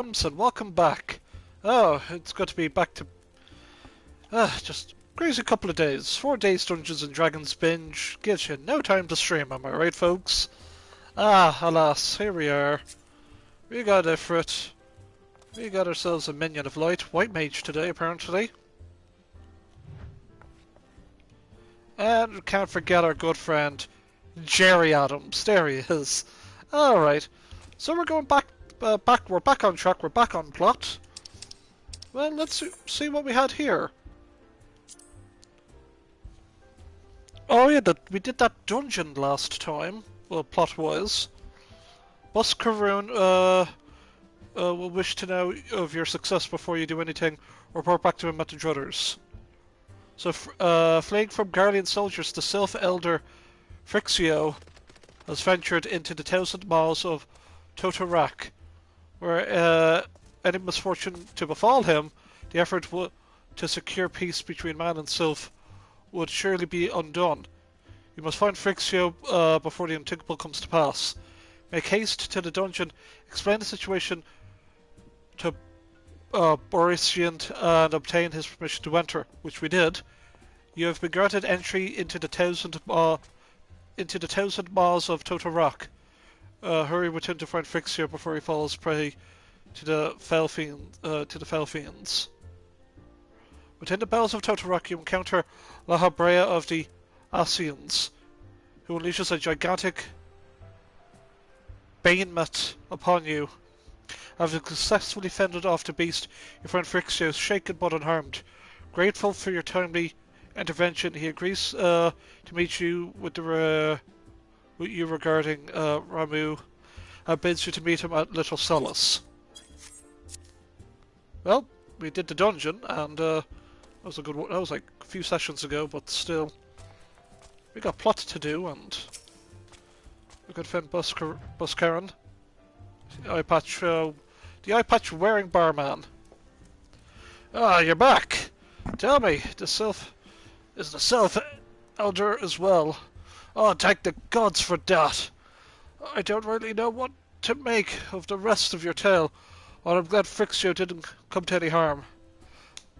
And welcome back. Oh, it's good to be back to just crazy couple of days. 4 days Dungeons and Dragons binge gives you no time to stream, am I right, folks? Alas, here we are. We got Ifrit. We got ourselves a minion of light, white mage today, apparently. And we can't forget our good friend Jerry Adams. There he is. All right, so we're going back. We're back on track. We're back on plot. Well, let's see what we had here. Oh yeah, we did that dungeon last time. Well, plot-wise. Buscaroon will wish to know of your success before you do anything. Report back to him at the Druthers. So, fleeing from Guardian soldiers, the Sylph-Elder Frixio has ventured into the 1,000 miles of Totorak, where any misfortune to befall him, the effort to secure peace between man and Sylph would surely be undone. You must find Frixio before the unthinkable comes to pass. Make haste to the dungeon, explain the situation to Borisiant and obtain his permission to enter, which we did. You have been granted entry into the 1,000 miles of Totorak. Hurry within to find Frixio before he falls prey to the fell fiends. Within the bells of Totorak, you encounter La Habrea of the Ashens, who unleashes a gigantic bayonet upon you. Having successfully fended off the beast, you find Frixio shaken but unharmed. Grateful for your timely intervention, he agrees to meet you with you regarding Ramu, and bids you to meet him at Little Solace. Well, we did the dungeon, and that was a good one. That was like a few sessions ago, but still, we got plot to do, and we could find Buscaron, the eye patch wearing barman. You're back. Tell me, is the Sylph Elder as well? Oh, thank the gods for that. I don't really know what to make of the rest of your tale, but I'm glad Frixio didn't come to any harm.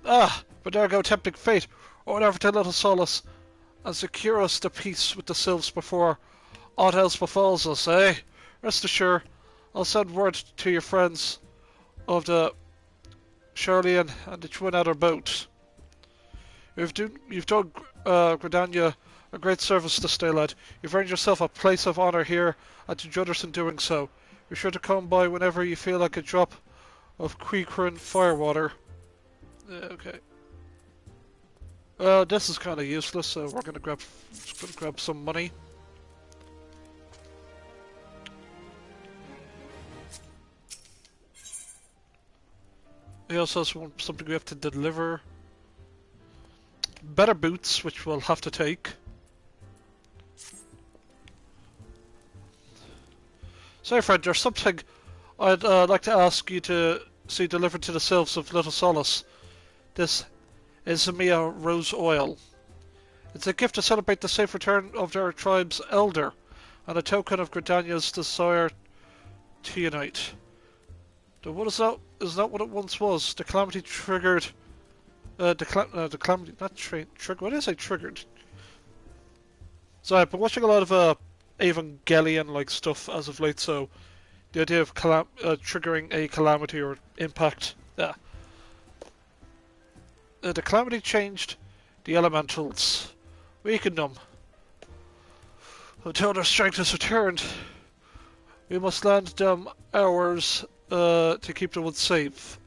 But there go tempting fate, or whatever to Little Solace, and secure us the peace with the Sylphs before aught else befalls us, eh? Rest assured, I'll send word to your friends of the Charlian and the Twin Adder boat. You've done Gridania a great service this day, lad. You've earned yourself a place of honour here at the Druthers in doing so. Be sure to come by whenever you feel like a drop of Queecrin firewater. Okay. Well, this is kind of useless, so we're gonna grab some money. He also has something we have to deliver. Better boots, which we'll have to take. Sorry, Fred, there's something I'd like to ask you to see delivered to the Sylphs of Little Solace. This is Mia Rose Oil. It's a gift to celebrate the safe return of their tribe's elder, and a token of Gridania's desire to unite. But what is that? Is that what it once was? The calamity triggered. The calamity, not triggered. What did I say? Triggered. So I've been watching a lot of Evangelion-like stuff as of late. So the idea of triggering a calamity or impact. Yeah. The calamity changed the elementals, weakened them until their strength has returned. We must lend them ours to keep the woods safe.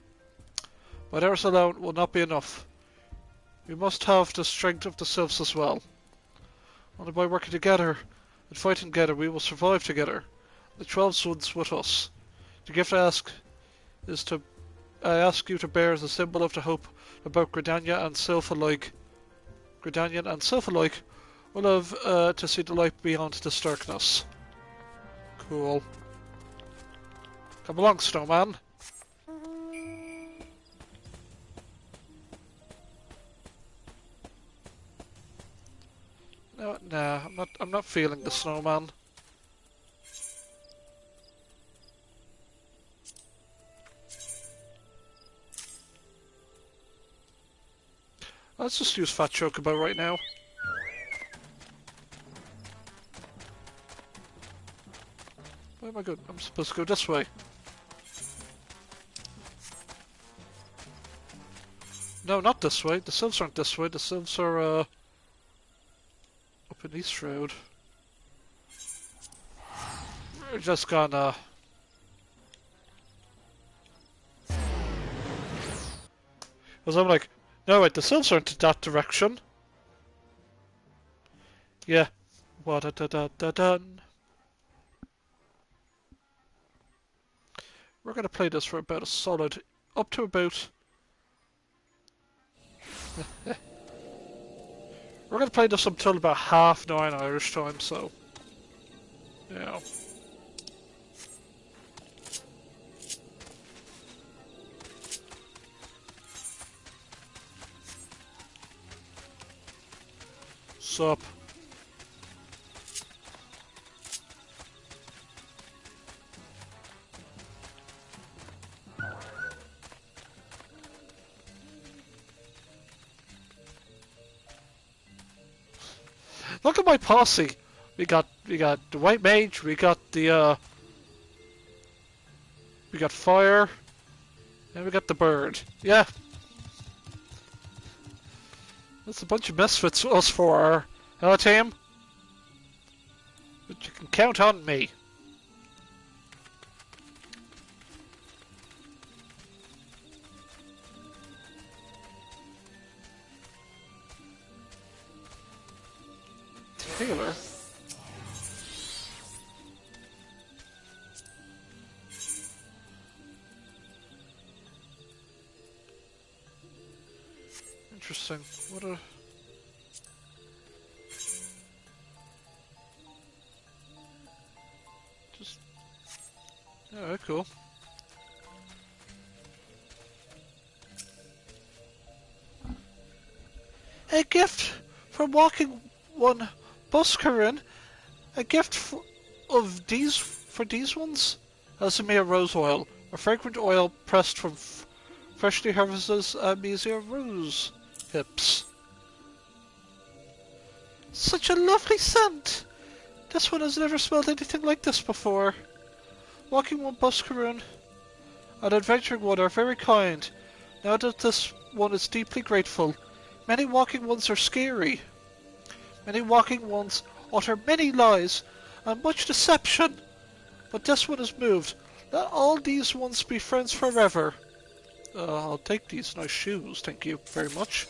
But ours alone will not be enough. We must have the strength of the Sylphs as well. Only by working together and fighting together we will survive together. The 12 sons with us. The gift I ask you to bear as a symbol of the hope about Gridania and Sylph alike. Gridanian and Sylph alike will live to see the light beyond this darkness. Cool. Come along, snowman. No, nah, I'm not feeling the snowman. Let's just use Fat Chocobo right now. Where am I going? I'm supposed to go this way. No, not this way. The sylphs aren't this way. The sylphs are, up in East Road. We're just gonna... Because I'm like, no wait, the sylphs aren't in that direction. Yeah. Wa-da-da-da-da-dun. We're gonna play this for about a solid... up to about... We're gonna play this until about 9:30 Irish time, so... Yeah. Sup? Look at my posse. We got the white mage. We got the we got fire, and we got the bird. Yeah, that's a bunch of misfits us for our team. But you can count on me. Taylor. Interesting. What a... Just... Yeah, cool. A gift from Walking One Buskarin. A gift of these for these ones? Alzamia rose oil. A fragrant oil pressed from freshly harvested Amnesia rose hips. Such a lovely scent! This one has never smelled anything like this before. Walking One Buskaroon and Adventuring One are very kind. Now that this one is deeply grateful. Many walking ones are scary. Many walking ones utter many lies and much deception. But this one is moved. Let all these ones be friends forever. I'll take these nice shoes, thank you very much.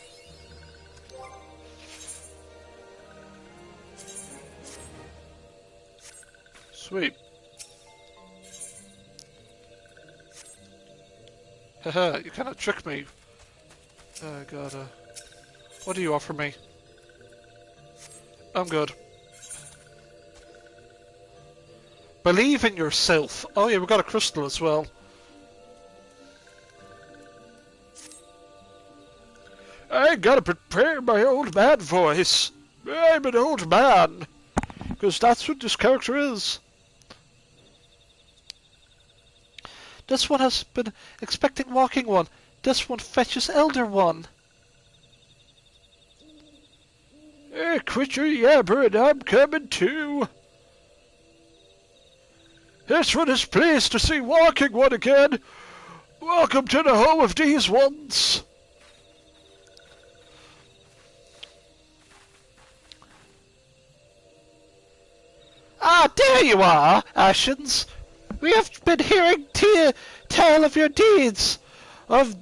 Sweet. Haha, you kinda tricked me. God, what do you offer me? I'm good. Believe in yourself. Oh yeah, we got a crystal as well. I gotta prepare my old man voice. I'm an old man. Because that's what this character is. This one has been expecting Walking One. This one fetches Elder One. Hey, quit your yabbering, I'm coming too. This one is pleased to see Walking One again. Welcome to the home of these ones. Ah, there you are, Ashens. We have been hearing tell of your deeds of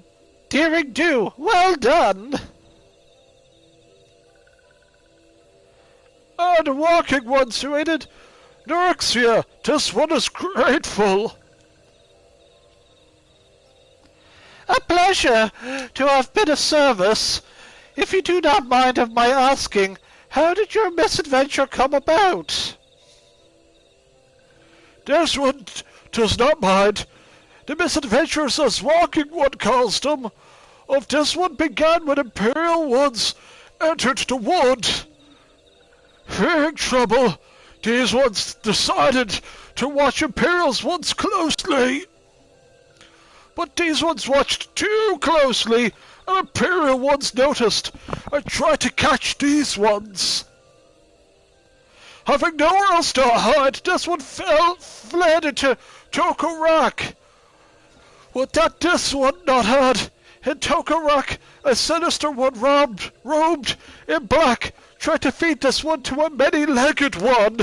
daring do. Well done. Ah, the Walking Ones who aided Norexia. This one is grateful. A pleasure to have been of service. If you do not mind of my asking, how did your misadventure come about? This one does not mind. The misadventures, as Walking One calls them, of this one began when Imperial ones entered the wood. Fearing trouble, these ones decided to watch Imperial's ones closely. But these ones watched too closely, and Imperial ones noticed and try to catch these ones. Having nowhere else to hide, this one fled into Tokarak. Would that this one not had in Tokarak a sinister one robed in black, tried to feed this one to a many-legged one.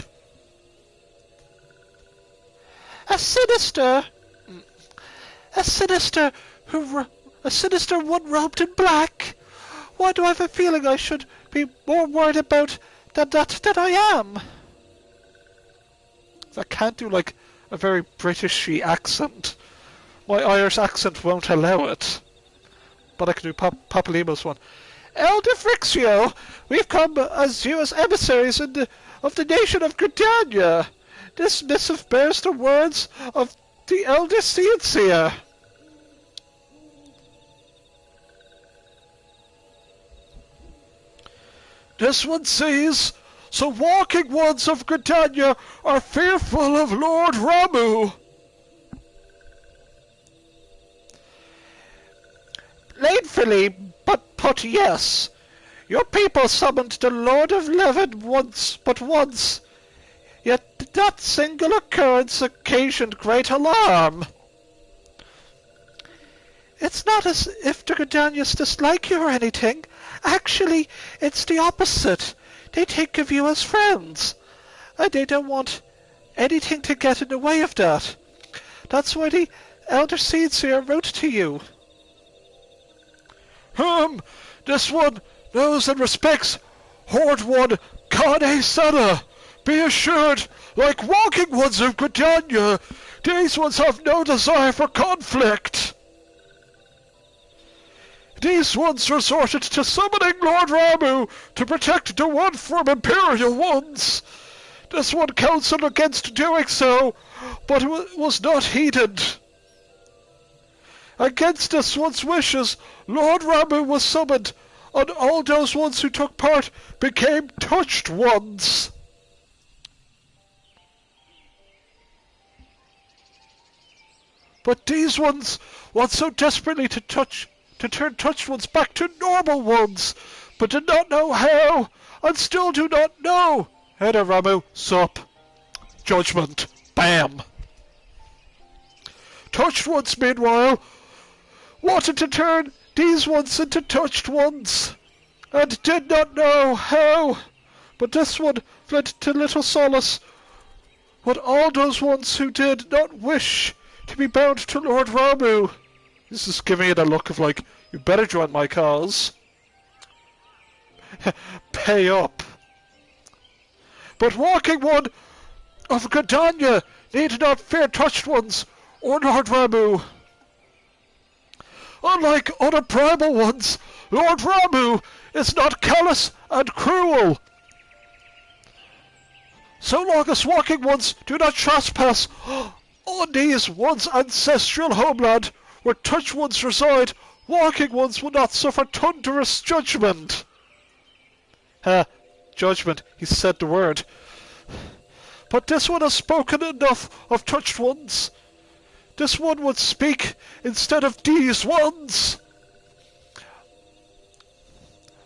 A sinister one robed in black? Why do I have a feeling I should be more worried about than I am? I can't do like a very Britishy accent. My Irish accent won't allow it. But I can do Papalima's one. Elder Frixio, we've come as you as emissaries of the nation of Gridania. This missive bears the words of the Elder Seer. This one says, so walking ones of Gridania are fearful of Lord Ramu. Painfully, but yes. Your people summoned the Lord of Levin once, yet that single occurrence occasioned great alarm. It's not as if the Gridanians dislike you or anything. Actually, it's the opposite. They think of you as friends, and they don't want anything to get in the way of that. That's why the Elder Seer wrote to you. This one knows and respects Horde One Kane Sana. Be assured, like walking ones of Gridania, these ones have no desire for conflict. These ones resorted to summoning Lord Ramu to protect the one from Imperial ones. This one counseled against doing so, but was not heeded. Against this one's wishes, Lord Ramu was summoned, and all those ones who took part became touched ones. But these ones want so desperately to turn touched ones back to normal ones, but did not know how, and still do not know. Header Ramu, sup. Judgment. Bam. Touched ones, meanwhile, wanted to turn these ones into touched ones, and did not know how. But this one fled to little solace, but all those ones who did not wish to be bound to Lord Ramu. This is giving it a look of like, you better join my cause. Pay up. But walking one of Gridania need not fear touched ones or Lord Ramu. Unlike other primal ones, Lord Ramu is not callous and cruel. So long as walking ones do not trespass on these one's ancestral homeland, where touched ones reside, walking ones will not suffer thunderous judgment. Judgment, he said the word. But this one has spoken enough of touched ones. This one would speak instead of these ones.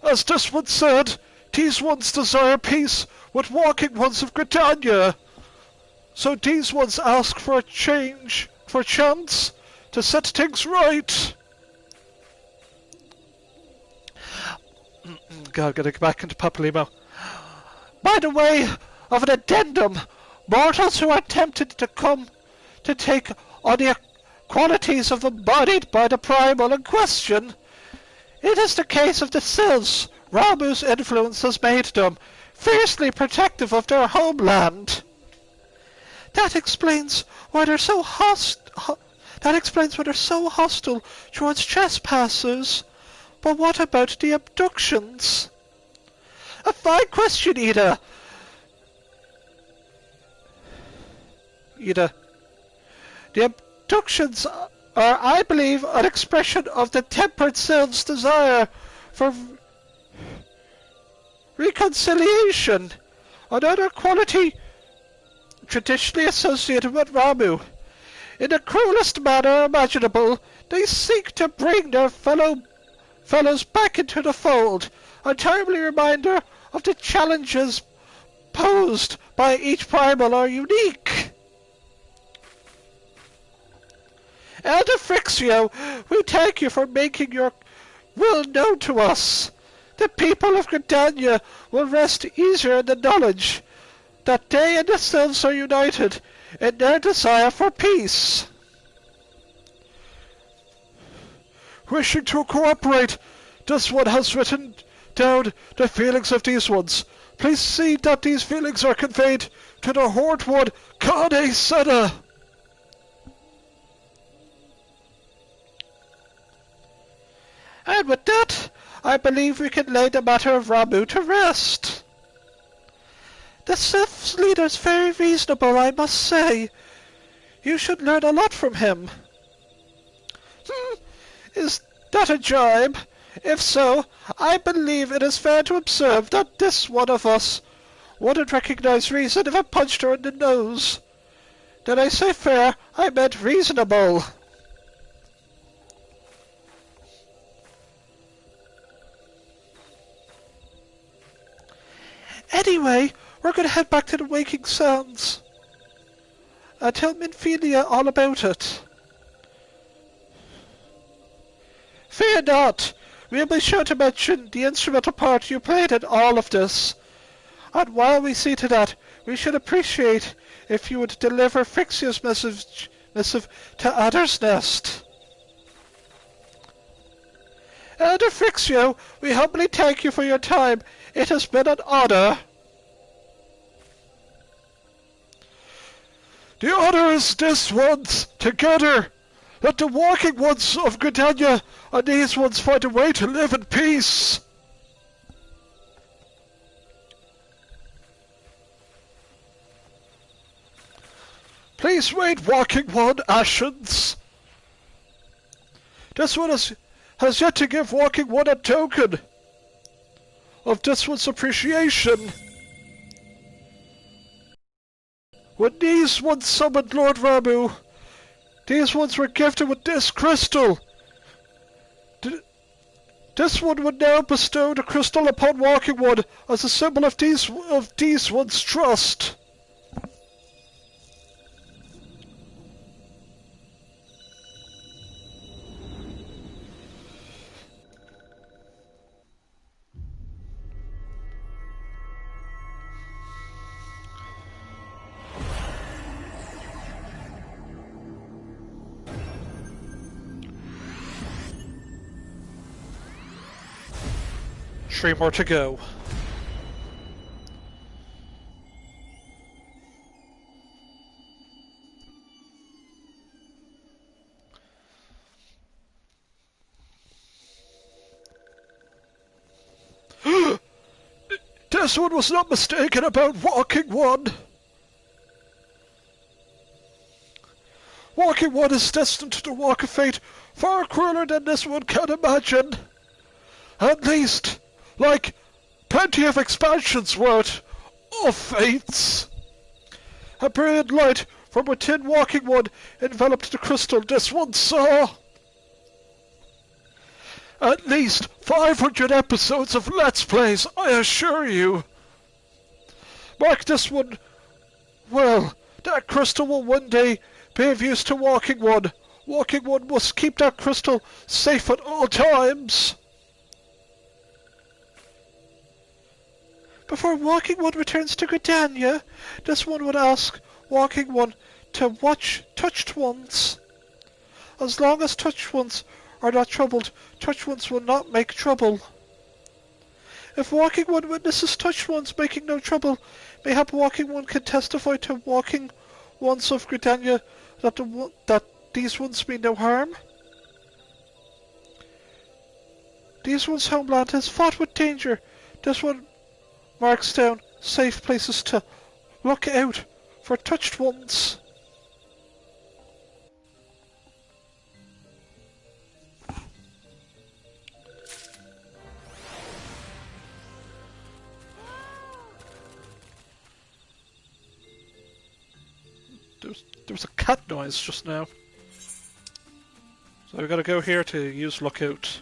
As this one said, these ones desire peace with walking ones of Gridania. So these ones ask for a change, for a chance to set things right. God, gotta get back into Papalimo. By the way of an addendum, mortals who are tempted to come to take on the qualities of embodied by the primal in question, it is the case of the Sylphs. Ramu's influence has made them fiercely protective of their homeland. That explains why they're so hostile towards trespassers. But what about the abductions? A fine question, Ida. The abductions are, I believe, an expression of the tempered Sylph's desire for reconciliation, another quality traditionally associated with Ramu. In the cruelest manner imaginable, they seek to bring their fellows back into the fold, A timely reminder of the challenges posed by each primal are unique. Elder Frixio, we thank you for making your will known to us. The people of Gridania will rest easier in the knowledge that they and themselves are united in their desire for peace. Wishing to cooperate, this one has written down the feelings of these ones. Please see that these feelings are conveyed to the Horde One Kade Senna. And with that, I believe we can lay the matter of Ramu to rest. The Sith's leader's very reasonable, I must say. You should learn a lot from him. Is that a jibe? If so, I believe it is fair to observe that this one of us wouldn't recognize reason if I punched her in the nose. Did I say fair? I meant reasonable. Anyway, we're going to head back to the Waking Sands. Tell Minfilia all about it. Fear not. We'll be sure to mention the instrumental part you played in all of this. And while we see to that, we should appreciate if you would deliver Frixio's missive to Adder's Nest. Elder Frixio, we humbly thank you for your time. It has been an honor. The honor is this one's, together. Let the walking ones of Gridania and these ones find a way to live in peace. Please wait, walking one, Ashens. This one has yet to give walking one a token of this one's appreciation. When these ones summoned Lord Ramu, these ones were gifted with this crystal. This one would now bestow the crystal upon walking one as a symbol of these ones' trust. Three more to go. This one was not mistaken about walking one. Walking one is destined to walk a fate far crueler than this one can imagine. At least, like plenty of expansions worth of fates. A brilliant light from within walking one enveloped the crystal this one saw. At least 500 episodes of Let's Plays, I assure you. Mark this one. Well, that crystal will one day be of use to walking one. Walking one must keep that crystal safe at all times. Before walking one returns to Gridania, this one would ask walking one to watch touched ones. As long as touched ones are not troubled, touched ones will not make trouble. If walking one witnesses touched ones making no trouble, mayhap walking one can testify to walking ones of Gridania that these ones mean no harm. These ones' homeland has fought with danger. This one marks down safe places to look out for touched ones. There was a cat noise just now. So we gotta go here to use lookout.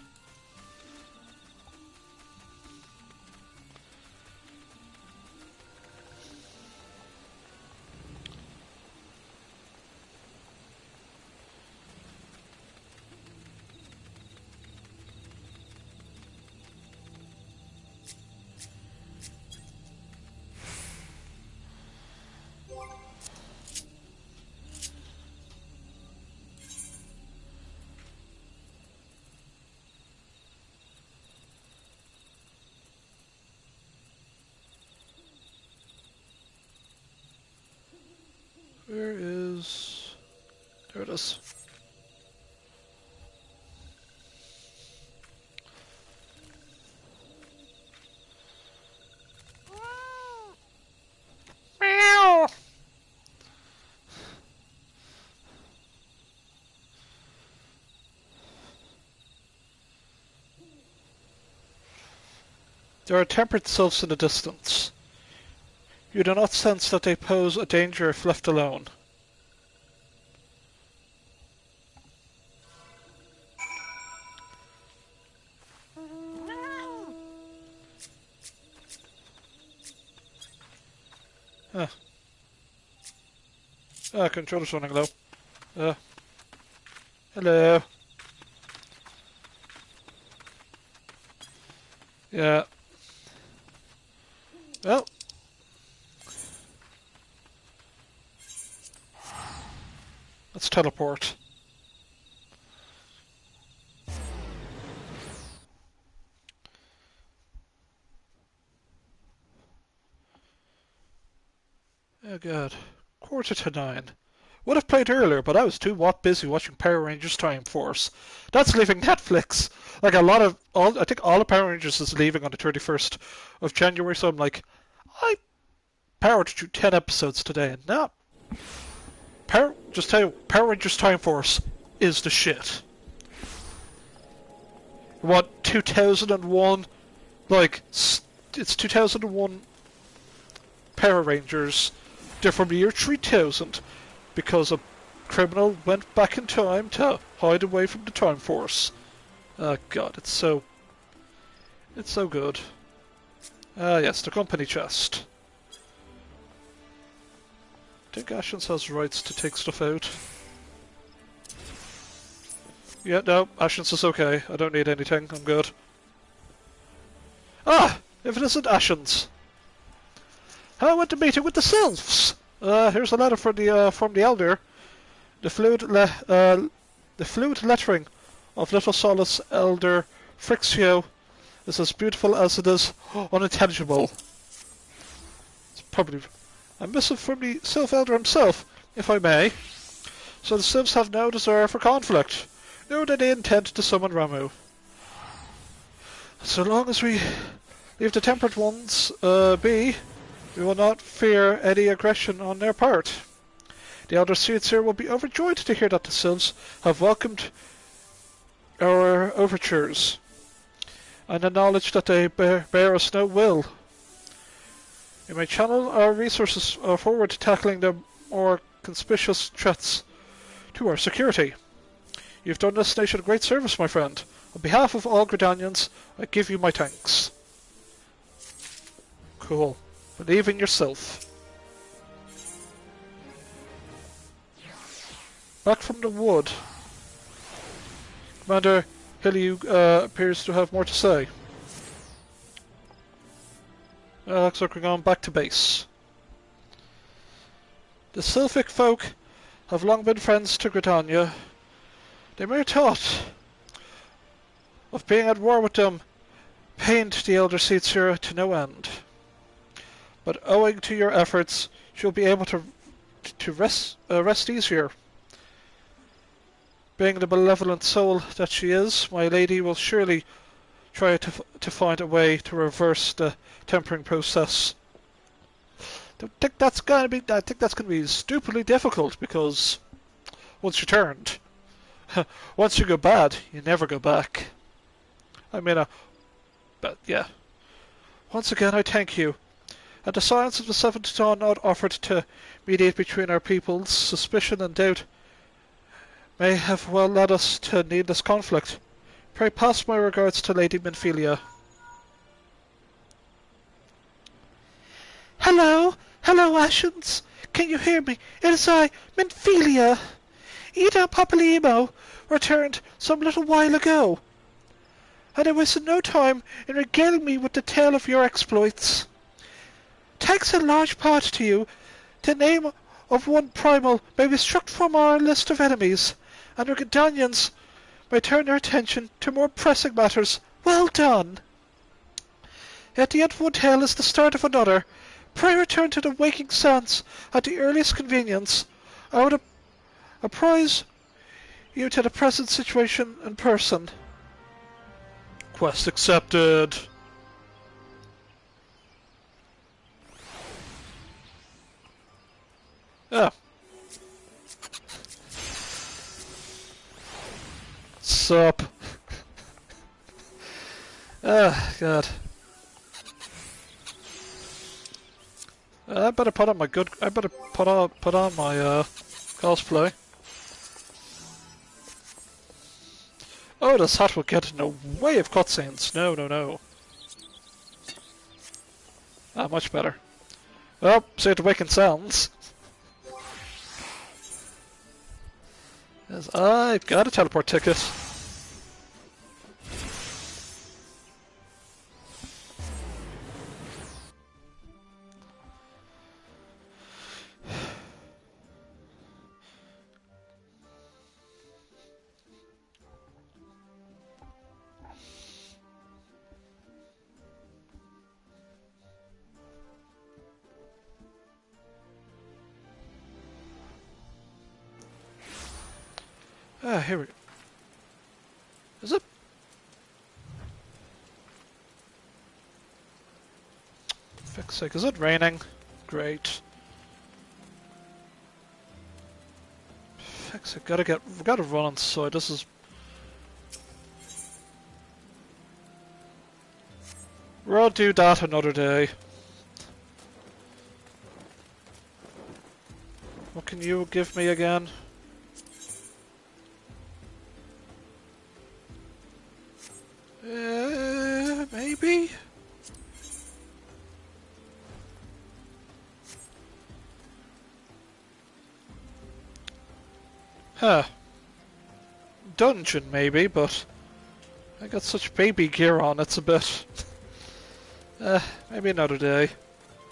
it is. Meow! There are temperate sylphs in the distance. You do not sense that they pose a danger if left alone. Huh. Ah, controller's running low. Hello. Yeah. Well. Let's teleport. Oh god. 8:45. Would have played earlier, but I was too busy watching Power Rangers Time Force. That's leaving Netflix. Like I think all the Power Rangers is leaving on the 31st of January, so I'm like, I powered through 10 episodes today, and now, just tell you, Power Rangers Time Force is the shit. What, 2001? Like, it's 2001 Power Rangers. They're from the year 3000 because a criminal went back in time to hide away from the Time Force. Oh god, it's so good. Ah yes, the company chest. I think Ashens has rights to take stuff out. Yeah, no, Ashens is okay. I don't need anything. I'm good. Ah! If it isn't Ashens! I went to meeting with the sylphs! Here's a letter from the Elder. The fluid lettering of Little Solace Elder Frixio is as beautiful as it is unintelligible. It's probably a missive from the Sylph Elder himself, if I may. So the Sylphs have no desire for conflict, nor do they intend to summon Ramu. So long as we leave the temperate ones be, we will not fear any aggression on their part. The Elder Seeds here will be overjoyed to hear that the Sylphs have welcomed our overtures, and acknowledge that they bear us no will. We may channel our resources forward to tackling the more conspicuous threats to our security. You've done this nation a great service, my friend. On behalf of all Gridanians, I give you my thanks. Cool. Believe in yourself. Back from the wood. Commander Hilly appears to have more to say. Looks like we're going back to base. The Sylphic folk have long been friends to Gridania. The mere thought of being at war with them pained the Elder Seedseer to no end. But owing to your efforts, she'll be able to rest easier. Being the benevolent soul that she is, my lady will surely try to find a way to reverse the tempering process. I think that's gonna be stupidly difficult because once you're turned, once you go bad, you never go back. I mean, but yeah. Once again, I thank you. And the science of the Seventh Dawn not offered to mediate between our peoples, suspicion and doubt may have well led us to needless conflict. Pray pass my regards to Lady Minfilia. Hello? Hello, Ashens? Can you hear me? It is I, Minfilia. Ida Papalimo returned some little while ago, and I wasted no time in regaling me with the tale of your exploits. Thanks in large part to you, the name of one primal may be struck from our list of enemies, and our Gridanians may turn their attention to more pressing matters. Well done! At the end of one tale is the start of another. Pray return to the waking sands at the earliest convenience. I would apprise you to the present situation in person. Quest accepted. Ah. Sup? Ah, God. I better put on my I better put on my cosplay. Oh, this hat will get in the way of cutscenes. No, no, no. Ah, much better. Well, see the waking sounds. Yes, I've got a teleport ticket. Ah, here we go. Is it? Fix sake, is it raining? Great. Fix it, we gotta run inside. This is. We'll do that another day. What can you give me again? Maybe? Huh. Dungeon, maybe, but I got such baby gear on, it's a bit... maybe another day.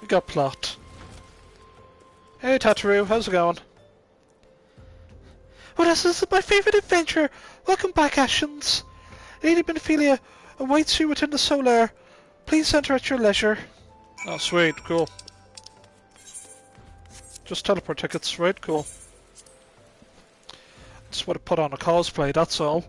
We got plot. Hey, Tataru, how's it going? Well, this is my favourite adventure! Welcome back, Ashens! Lady Benephilia awaits you within the Solar. Please enter at your leisure. Oh, sweet, cool. Just teleport tickets, right? Cool. Just want to put on a cosplay, that's all.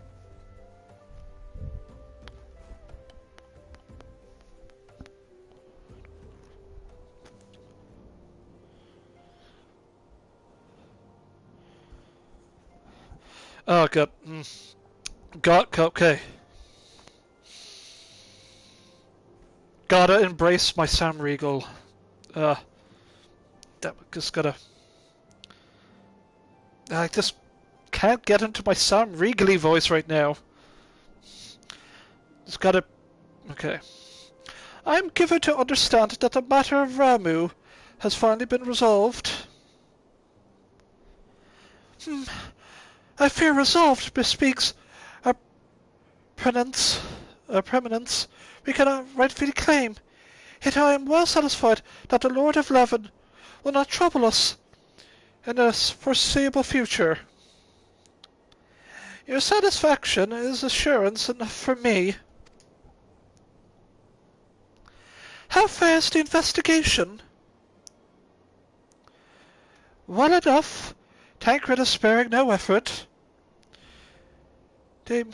Oh, God. Okay. Gotta embrace my Sam Riegel. Just gotta... I just can't get into my Sam Riegel voice right now. Just gotta... Okay. I'm given to understand that the matter of Ramu has finally been resolved. I fear resolved bespeaks a preeminence we cannot rightfully claim. Yet I am well satisfied that the Lord of Leven will not trouble us in the foreseeable future. Your satisfaction is assurance enough for me. How fares the investigation? Well enough. Tancred is sparing no effort. They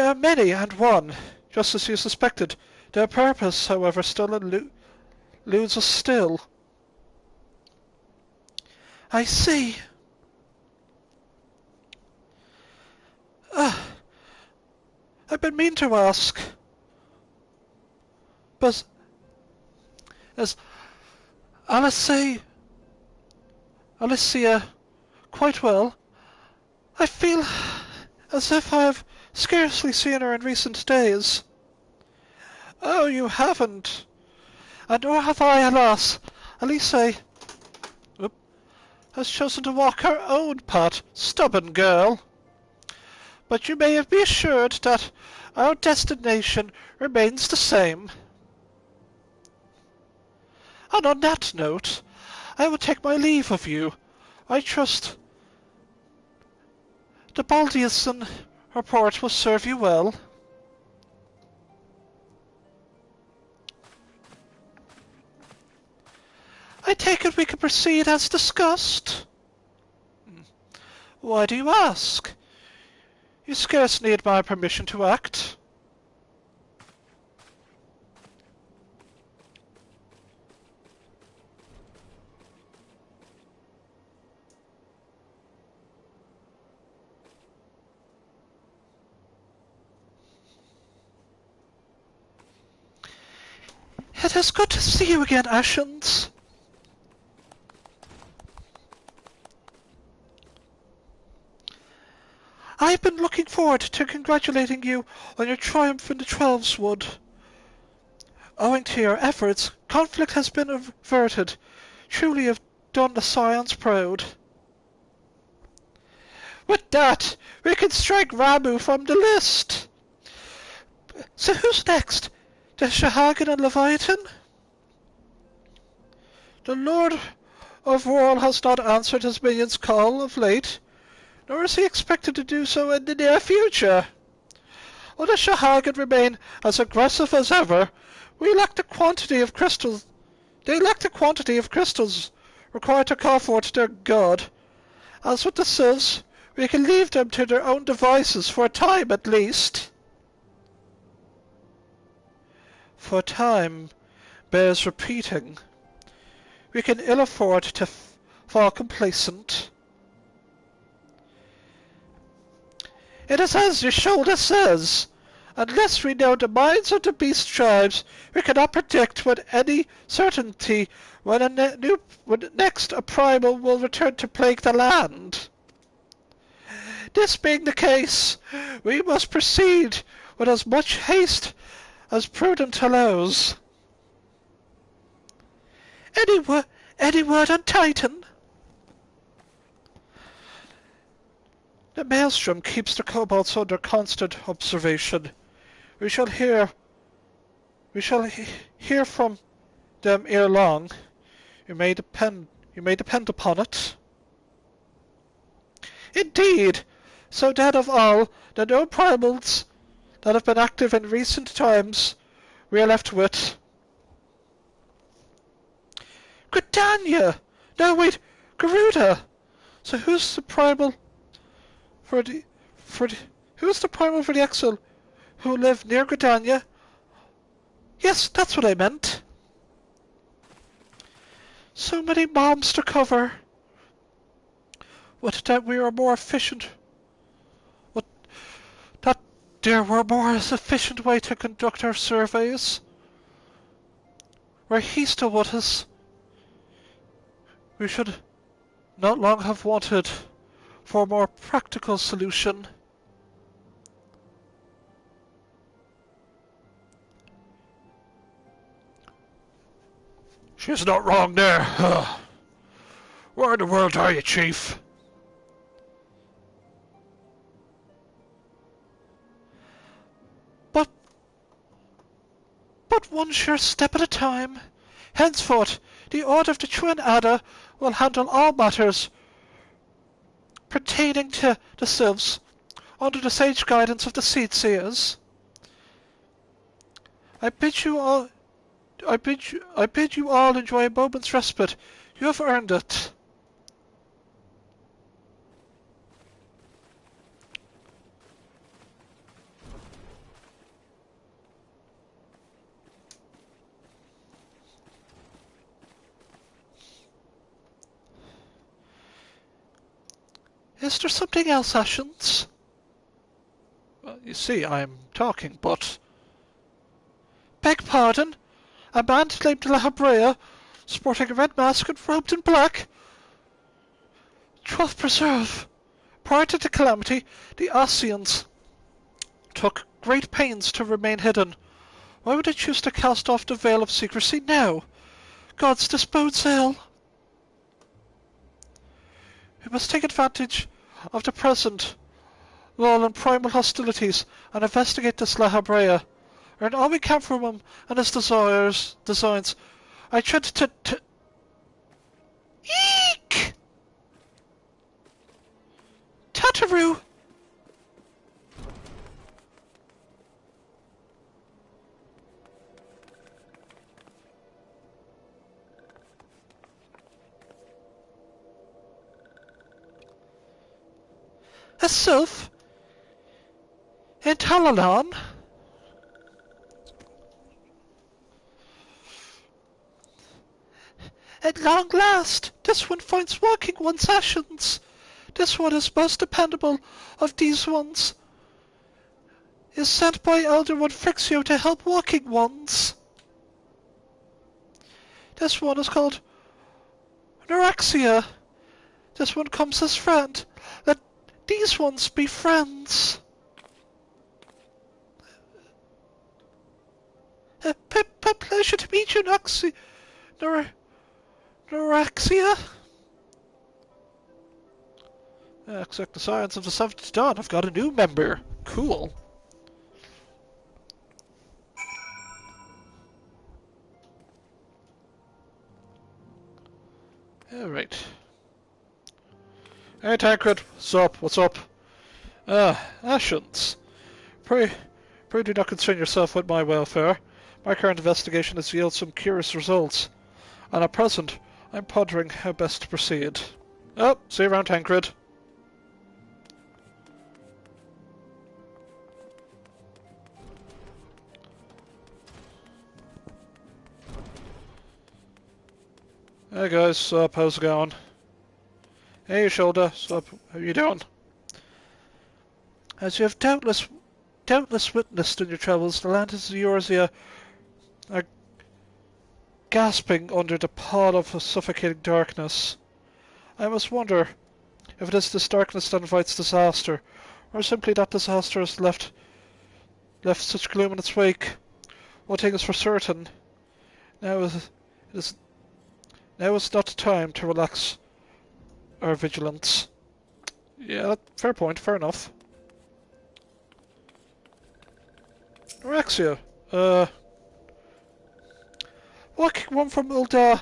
are many and one, just as you suspected. Their purpose, however, still eludes us still. I see. I've been mean to ask. But as Alicia quite well, I feel as if I have scarcely seen her in recent days. Oh, you haven't. And nor have I, alas. Alicia has chosen to walk her own path, stubborn girl. But you may be assured that our destination remains the same. And on that note, I will take my leave of you. I trust the Baldiason report will serve you well. I take it we can proceed as discussed. Why do you ask? You scarce need my permission to act. It is good to see you again, Ashens. I've been looking forward to congratulating you on your triumph in the Twelveswood. Owing to your efforts, conflict has been averted. Truly you've done the Scions proud. With that, we can strike Ramu from the list. So who's next? The Shahagan and Leviathan? The Lord of War has not answered his minion's call of late, nor is he expected to do so in the near future. While the Shahagan remain as aggressive as ever, we lack the quantity of crystals. They lack the quantity of crystals required to call forth their god. As with the Sylphs, we can leave them to their own devices for a time at least. For a time bears repeating. We can ill afford to fall complacent. It is as your shoulder says. Unless we know the minds of the beast tribes, we cannot predict with any certainty when next a primal will return to plague the land. This being the case, we must proceed with as much haste as prudence allows. Any word on Titan? The Maelstrom keeps the kobolds under constant observation. We shall hear from them ere long. You may depend upon it. Indeed, so that of all the known primals that have been active in recent times, we are left with Gridania! No, wait, Garuda! So who's the primal for the Exil who live near Gridania? Yes, that's what I meant. So many mobs to cover. Would that we were more efficient. Would that there were more efficient way to conduct our surveys. Where he still with us, we should not long have wanted for a more practical solution. She's not wrong there. Where in the world are you, Chief? But one sure step at a time. Henceforth, the Order of the Twin Adder will handle all matters pertaining to the Sylphs under the sage guidance of the Seed Seers. I bid you all enjoy a moment's respite. You have earned it. Is there something else, Ashens? Well, you see, I'm talking, but... Beg pardon? A man named La Habrea, sporting a red mask and robed in black? 12th Preserve. Prior to the calamity, the Ashens took great pains to remain hidden. Why would they choose to cast off the veil of secrecy now? Gods dispose ill. We must take advantage of the present lull in primal hostilities and investigate this La Habrea. Learn all we can from him and his designs. I tried to... Eek! Tataru! a sylph in Talalan. At long last, this one finds walking one's Ashens. This one is most dependable of these ones. Is sent by Elder One Frixio to help walking ones. This one is called Neuraxia. This one comes as friend. Let these ones be friends. Pleasure to meet you, Neuraxia. Except the Science of the Seventh Dawn. I've got a new member. Cool. Alright. Hey Tancred, what's up? What's up? Ashens. Pray do not concern yourself with my welfare. My current investigation has yielded some curious results, and at present I'm pondering how best to proceed. Oh, see you around, Tancred. Hey guys, sup, how's it going? Hey Shoulder, sup, how you doing? As you have doubtless witnessed in your travels, the land is yours here are gasping under the pall of a suffocating darkness. I must wonder if it is this darkness that invites disaster, or simply that disaster has left such gloom in its wake. One thing is for certain, now is not the time to relax our vigilance. Yeah, fair point, fair enough. Anorexia, walking one from Ulda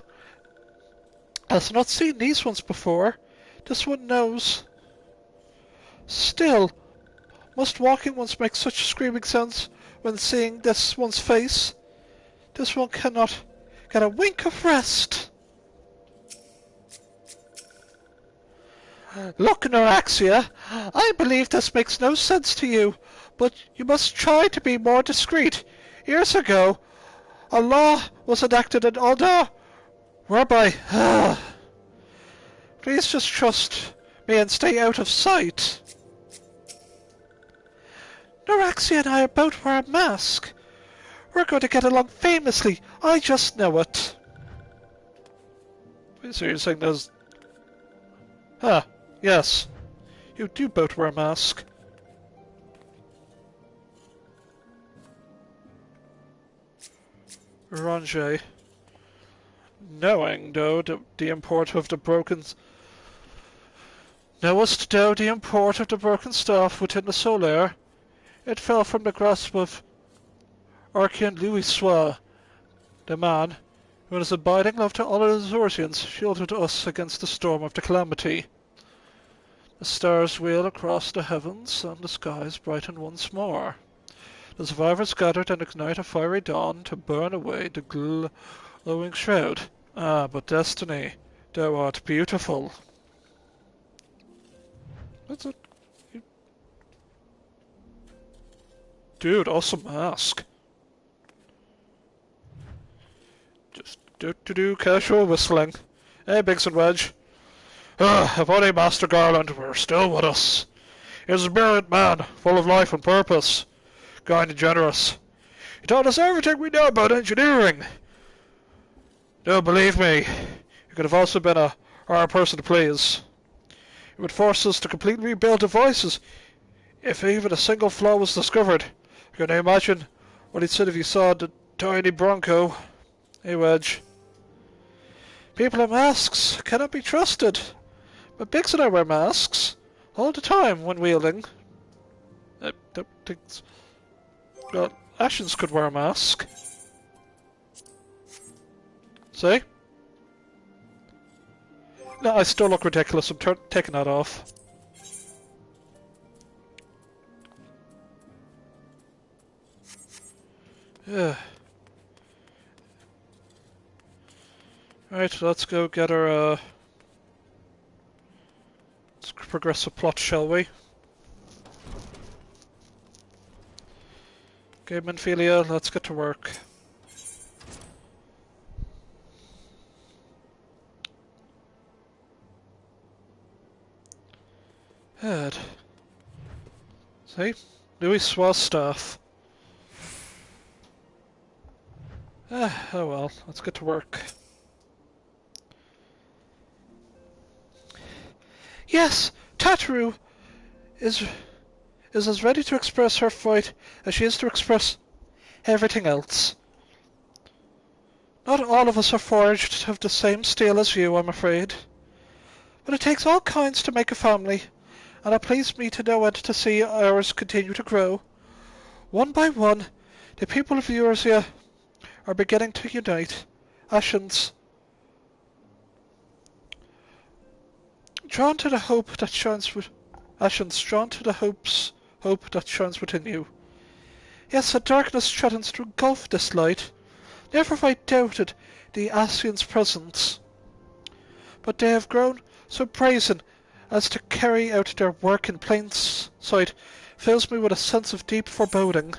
has not seen these ones before. This one knows. Still, must walking ones make such screaming sounds when seeing this one's face? This one cannot get a wink of rest. Look, Neuraxia, I believe this makes no sense to you, but you must try to be more discreet. Years ago, a law was enacted in Ulda whereby... Please just trust me and stay out of sight. Neuraxia and I are both wear a mask. We're going to get along famously, I just know it. So you're saying there's... Yes. You do both wear a mask. Ranger. Knowing, though, the import of the broken... Knowest thou the import of the broken staff within the Solaire? It fell from the grasp of Archean Louis Soir, the man who in his abiding love to all the Azorsians shielded us against the storm of the calamity. The stars wheel across the heavens, and the skies brighten once more. The survivors gathered and ignite a fiery dawn to burn away the glowing shroud. Ah, but Destiny, thou art beautiful. What's it? Dude, awesome mask. Just do casual whistling. Hey, Biggs and Wedge. If only Master Garland were still with us. He was a brilliant man, full of life and purpose, kind and generous. He taught us everything we know about engineering. No, believe me, he could have also been a hard person to please. He would force us to completely rebuild devices if even a single flaw was discovered. Can you imagine what he'd said if he saw the tiny Bronco? Hey, Wedge. People in masks cannot be trusted. But Biggs and I wear masks all the time when wielding. Well, Ashens could wear a mask. See? No, I still look ridiculous. I'm taking that off. Yeah. Right, let's go get our, let's progress the plot, shall we? Okay, Menphilia, let's get to work. Good. See? Louis Swa stuff. Oh well, let's get to work. Yes! Tataru is as ready to express her fight as she is to express everything else. Not all of us are forged of the same steel as you, I'm afraid. But it takes all kinds to make a family, and it pleased me to know and to see ours continue to grow. One by one, the people of Eurasia are beginning to unite. Ashens, drawn to the hope that shines with Ashens, drawn to the hope that shines within you. Yes, a darkness threatens to engulf this light. Never have I doubted the Asians' presence, but they have grown so brazen as to carry out their work in plain sight fills me with a sense of deep foreboding.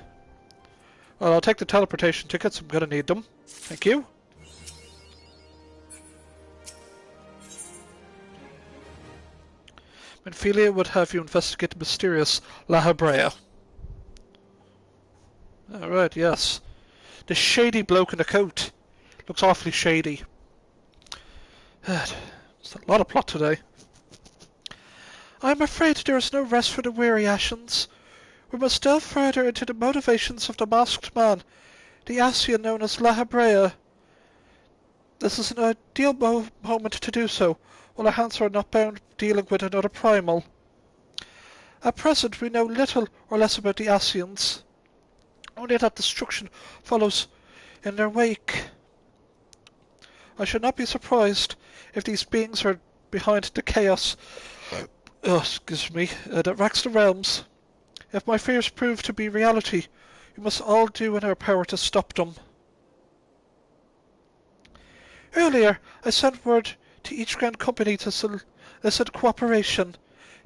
Well, I'll take the teleportation tickets. I'm gonna need them. Thank you. Menphilia would have you investigate the mysterious La Habrea. Alright, yes. The shady bloke in the coat. Looks awfully shady. There's a lot of plot today. I'm afraid there is no rest for the weary, Ashens. We must delve further into the motivations of the masked man, the Asian known as La Habrea. This is an ideal moment to do so, while our hands are not bound dealing with another primal. At present we know little or less about the Asians, only that destruction follows in their wake. I should not be surprised if these beings are behind the chaos that racks the realms. If my fears prove to be reality, we must all do in our power to stop them. Earlier, I sent word to each Grand Company to solicit cooperation.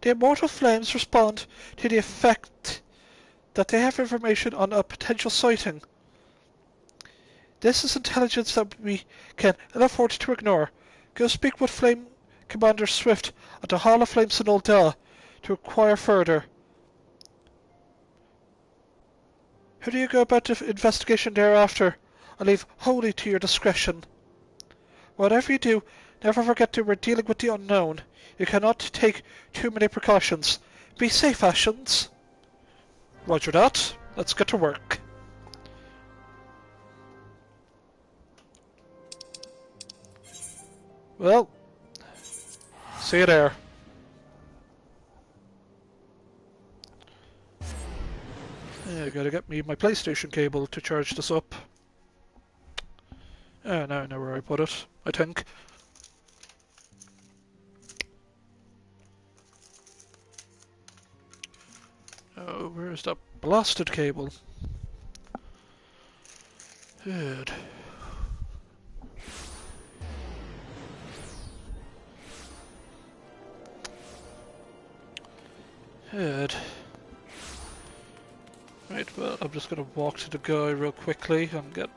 The Immortal Flames respond to the effect that they have information on a potential sighting. This is intelligence that we can ill afford to ignore. Go speak with Flame Commander Swift at the Hall of Flames in Ul'dah to inquire further. How do you go about the investigation thereafter? I leave wholly to your discretion. Whatever you do, never forget that we're dealing with the unknown. You cannot take too many precautions. Be safe, Ashens. Roger that. Let's get to work. Well, see you there. Yeah, gotta get me my PlayStation cable to charge this up. Now I know where I put it, I think. Oh, where's that blasted cable? Good. Good. Right, well, I'm just gonna walk to the guy real quickly and get...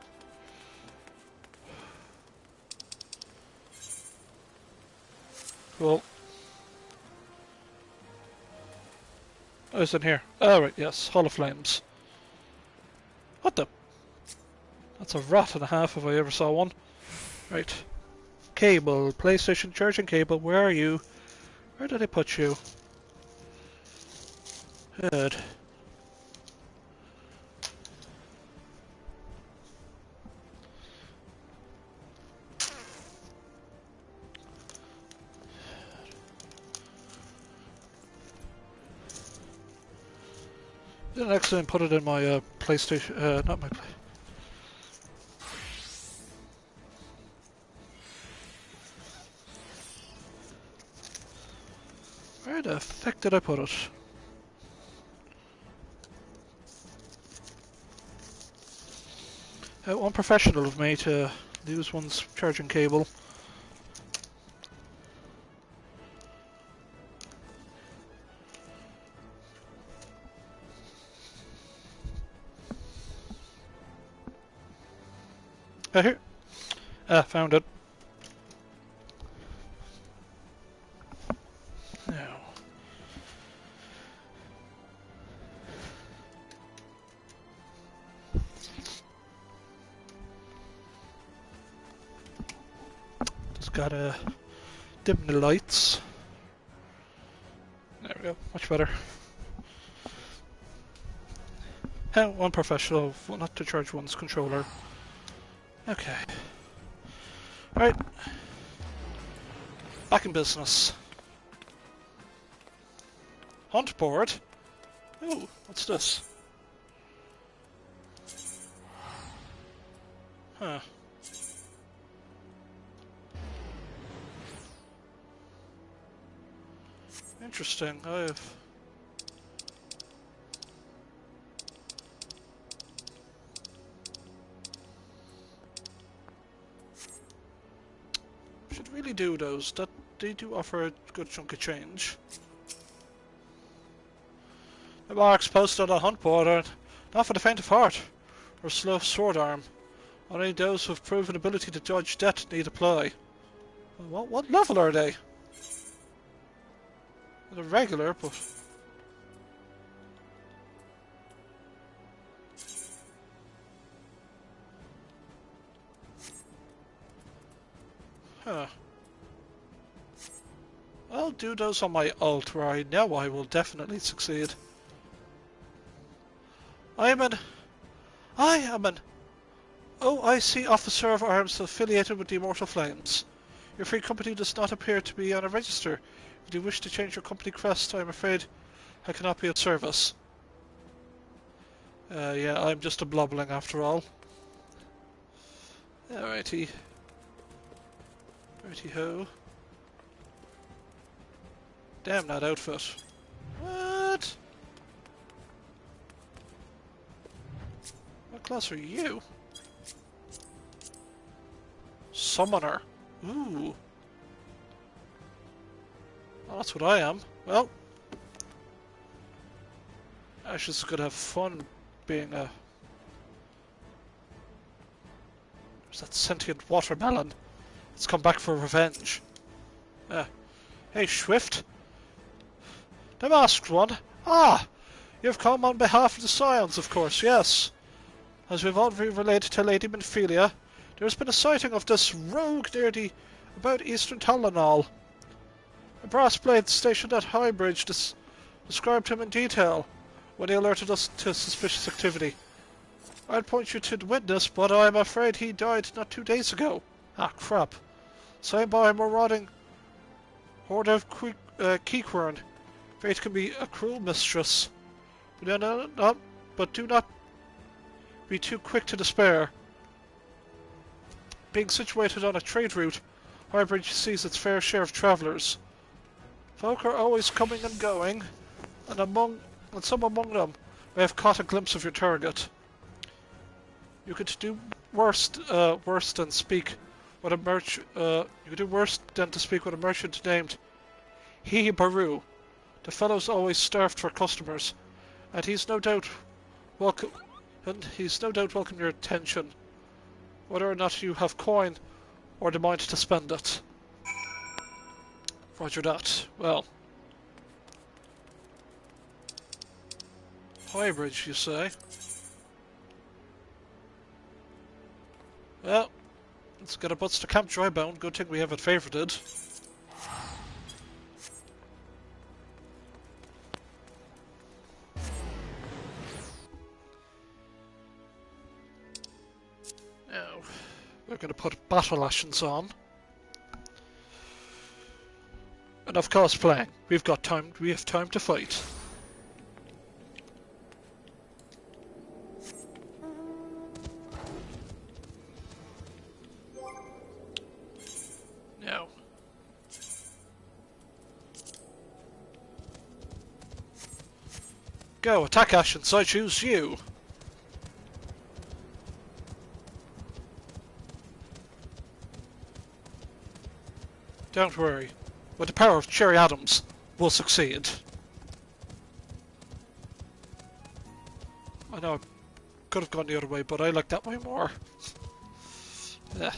Cool. Oh, it's in here. Oh, right, yes. Hall of Flames. What the? That's a rat and a half if I ever saw one. Right. Cable. PlayStation charging cable. Where are you? Where did I put you? Good. Didn't accidentally put it in my PlayStation, not my play. Where the fuck did I put it? Unprofessional of me to lose one's charging cable. Here. Ah, found it. Now. Just gotta dim the lights. There we go, much better. Unprofessional, not to charge one's controller. Okay. Right. Back in business. Hunt board? Oh, what's this? Huh. Interesting. Should really do those. That they do offer a good chunk of change. The marks posted on a hunt board are not for the faint of heart or slow sword arm. Only those with proven ability to dodge death need apply. What level are they? They're regular, but... Huh. I'll do those on my ult, where I know I will definitely succeed. I am an OIC officer of arms affiliated with the Immortal Flames. Your free company does not appear to be on a register. If you wish to change your company crest, I am afraid I cannot be of service. Yeah, I'm just a blobbling after all. Alrighty. Righty-ho. Damn that outfit. What? What class are you? Summoner. Ooh. Well, that's what I am. Well, Ashens is gonna have fun being a... There's that sentient watermelon. It's come back for revenge. Hey, Swift. The masked one. Ah! You've come on behalf of the Scions, of course, yes. As we've already related to Lady Minphilia, there has been a sighting of this rogue near the about Eastern Talonal. A brass blade stationed at Highbridge described him in detail when he alerted us to suspicious activity. I'd point you to the witness, but I'm afraid he died not 2 days ago. Ah, crap. Slain by a marauding horde of Keequern. Fate can be a cruel mistress. But do not be too quick to despair. Being situated on a trade route, Highbridge sees its fair share of travellers. Folk are always coming and going, and some among them may have caught a glimpse of your target. You could do worse than speak with a merchant. You could do worse than to speak with a merchant named He Baru. The fellow's always starved for customers, and he's no doubt welcome your attention, whether or not you have coin or the mind to spend it. Roger that. Well, Highbridge, you say? Well, let's get our butts to Camp Drybone. Good thing we have it favorited. Now, we're going to put Battle Ashens on. And of course playing. We have time to fight. Now. Go, attack Ashens, I choose you. Don't worry. With the power of Cherry Adams, we'll succeed. I know I could have gone the other way, but I like that way more. Yeah.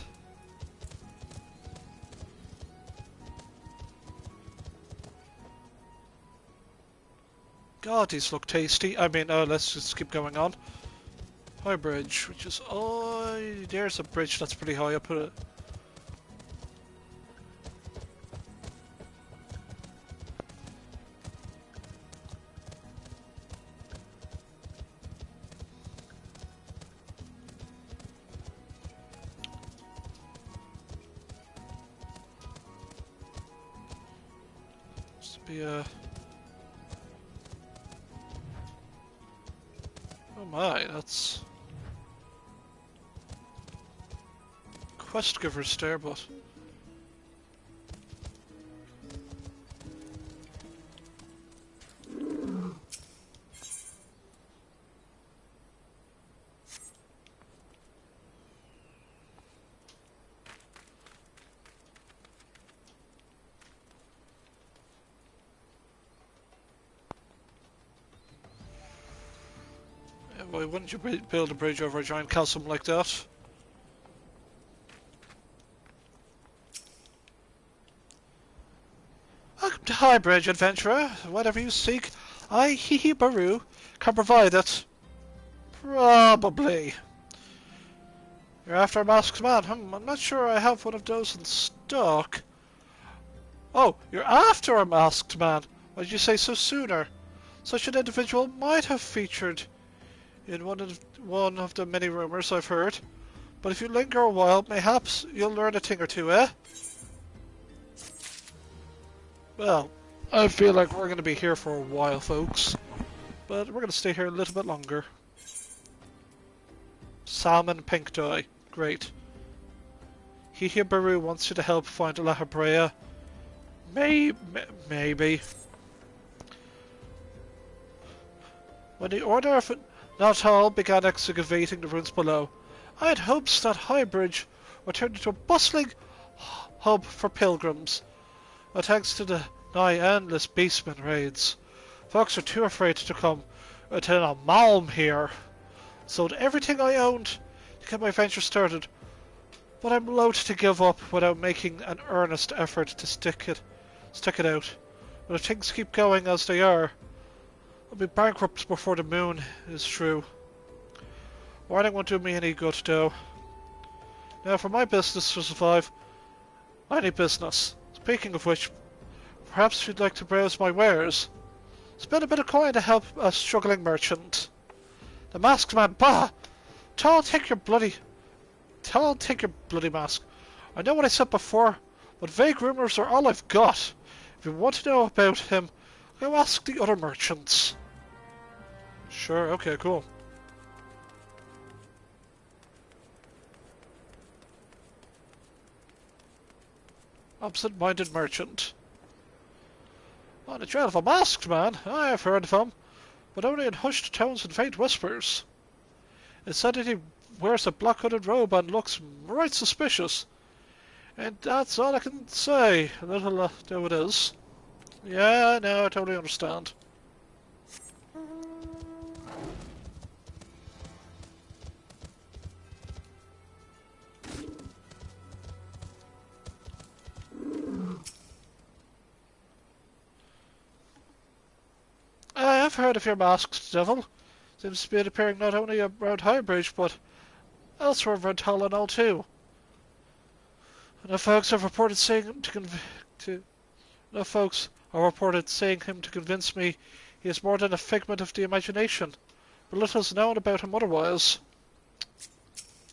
God, these look tasty. I mean, let's just keep going on. High bridge, which is... Oh, there's a bridge that's pretty high up. Must be a... Oh my, that's... Quest givers there, but... Why wouldn't you build a bridge over a giant chasm like that? Welcome to High Bridge, adventurer. Whatever you seek, I, Hee Baru, can provide it. Probably. You're after a masked man? I'm not sure I have one of those in stock. Oh, you're after a masked man. Why did you say so sooner? Such an individual might have featured in one of the many rumors I've heard. But if you linger a while, mayhaps you'll learn a thing or two, eh? Well, I feel like we're going to be here for a while, folks. But we're going to stay here a little bit longer. Salmon pink dye. Great. Hihi Baru wants you to help find La Habrea. Maybe. When the Order of Natal began excavating the ruins below, I had hopes that Highbridge would turn into a bustling hub for pilgrims. But thanks to the nigh endless beastman raids, folks are too afraid to come within a malm here. Sold everything I owned to get my venture started, but I'm loath to give up without making an earnest effort to stick it out. But if things keep going as they are, I'll be bankrupt before the moon is through. Warning won't do me any good, though. Now, for my business to survive, I need business. Speaking of which, perhaps you'd like to browse my wares. Spend a bit of coin to help a struggling merchant. The masked man, bah! Tell take your bloody mask. I know what I said before, but vague rumors are all I've got. If you want to know about him, go ask the other merchants. Sure, okay, cool. Absent-minded merchant. On the trail of a masked man, I have heard of him, but only in hushed tones and faint whispers. It's said that he wears a black-hooded robe and looks right suspicious. And that's all I can say, little though it is. Yeah, no, I totally understand. I have heard of your masked devil. Seems to be appearing not only around Highbridge, but elsewhere around Talonal too. Enough folks have reported seeing him enough folks are reported seeing him to convince me he is more than a figment of the imagination. But little is known about him otherwise.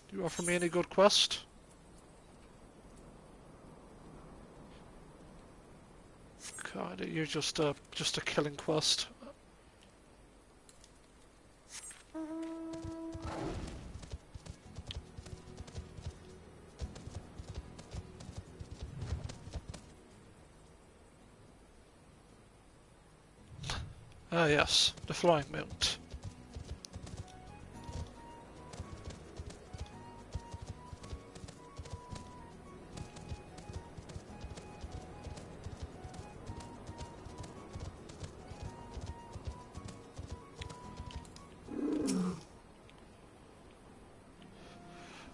Do you offer me any good quest? God, you're just a killing quest. Ah yes, the flying mount.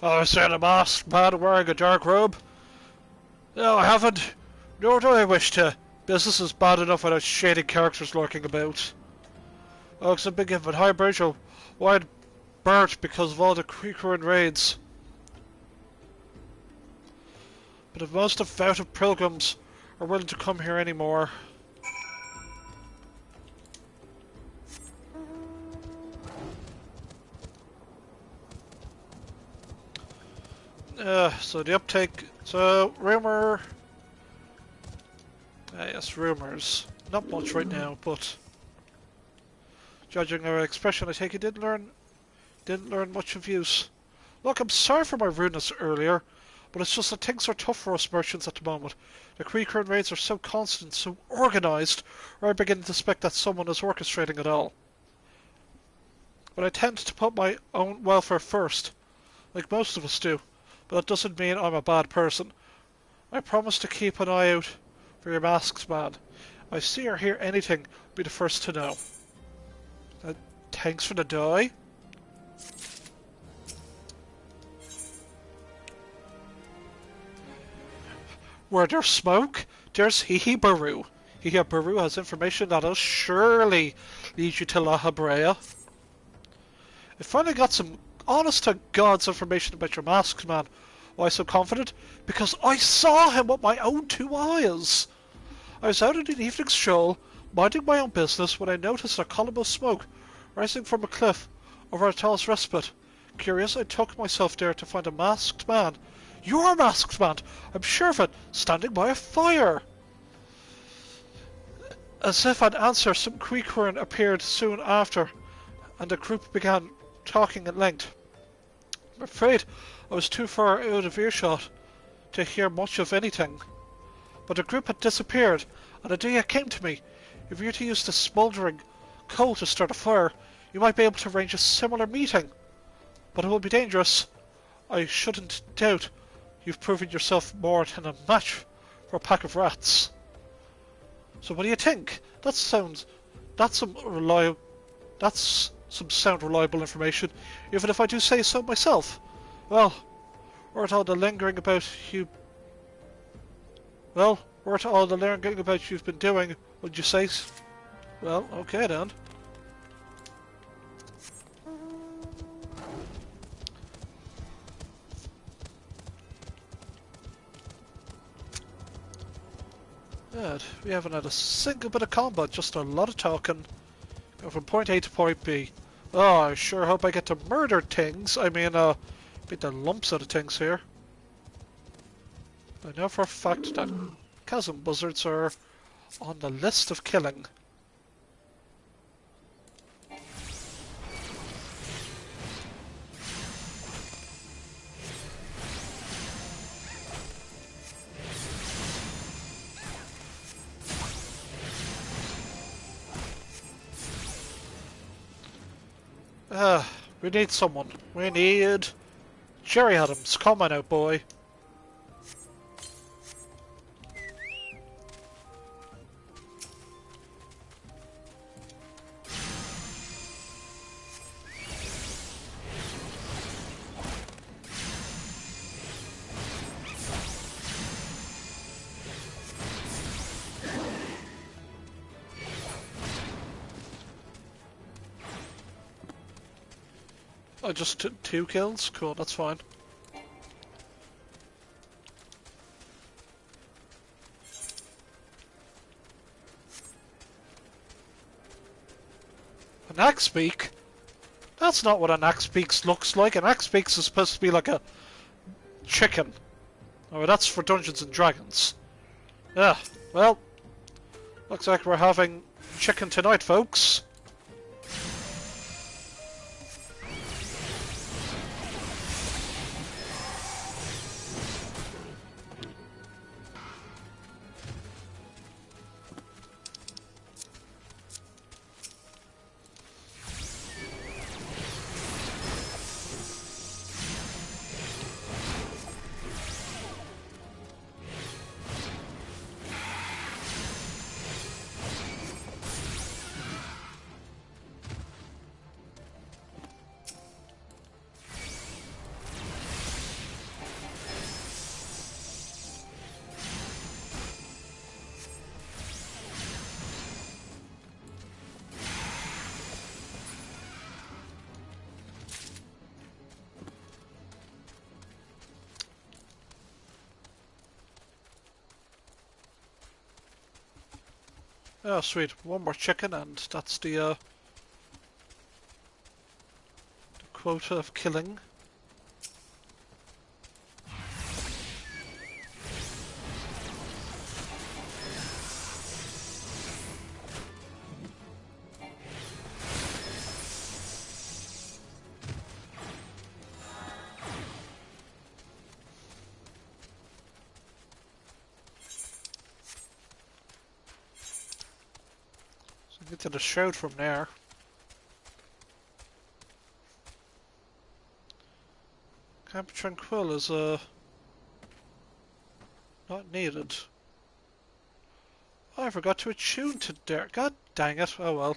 I said a masked man wearing a dark robe? No, I haven't. Nor do I wish to. Business is bad enough without shady characters lurking about. Oh, I've been given high bridge a wide berth because of all the Creekerin raids. But if most devout pilgrims are willing to come here anymore. So the uptake. So, rumor. Yes, rumors. Not much right now, but judging our expression, I take it didn't learn much of use. Look, I'm sorry for my rudeness earlier, but it's just that things are tough for us merchants at the moment. The Creeker raids are so constant, so organised, or I begin to suspect that someone is orchestrating it all. But I tend to put my own welfare first, like most of us do, but that doesn't mean I'm a bad person. I promise to keep an eye out for your masked man. If I see or hear anything, I'll be the first to know. Thanks for the die. Where there's smoke, there's Hihi-Baru. Hihi-Baru has information that'll surely lead you to La Habrea. I finally got some honest-to-God's information about your masked man. Why so confident? Because I saw him with my own 2 eyes. I was out in an evening stroll, minding my own business, when I noticed a column of smoke rising from a cliff over a tallest respite. Curious, I took myself there to find a masked man. Your masked man, I'm sure of it, standing by a fire. As if an answer, some Creekerin appeared soon after, and the group began talking at length. I'm afraid I was too far out of earshot to hear much of anything. But the group had disappeared, and an idea came to me. If you were to use the smouldering coal to start a fire, you might be able to arrange a similar meeting. But it will be dangerous. I shouldn't doubt you've proven yourself more than a match for a pack of rats. So what do you think? That's some sound reliable information, even if I do say so myself. Well, weren't all the lingering about you... Well, weren't all the lingering about you've been doing, would you say? Well, okay then. Good. We haven't had a single bit of combat, just a lot of talking. Go from point A to point B. Oh, I sure hope I get to murder things. I mean, beat the lumps out of things here. I know for a fact that chasm buzzards are on the list of killing. We need someone. We need... Jerry Adams, come on out, boy. Oh, just 2 kills? Cool, that's fine. An axe beak? That's not what an axe beak looks like. An axe beak is supposed to be like a chicken. Oh, that's for Dungeons and Dragons. Yeah, well, looks like we're having chicken tonight, folks. Oh, sweet. One more chicken, and that's the quota of killing. So get to the shroud from there. Camp Tranquil is not needed. Oh, I forgot to attune to there. God dang it. Oh well.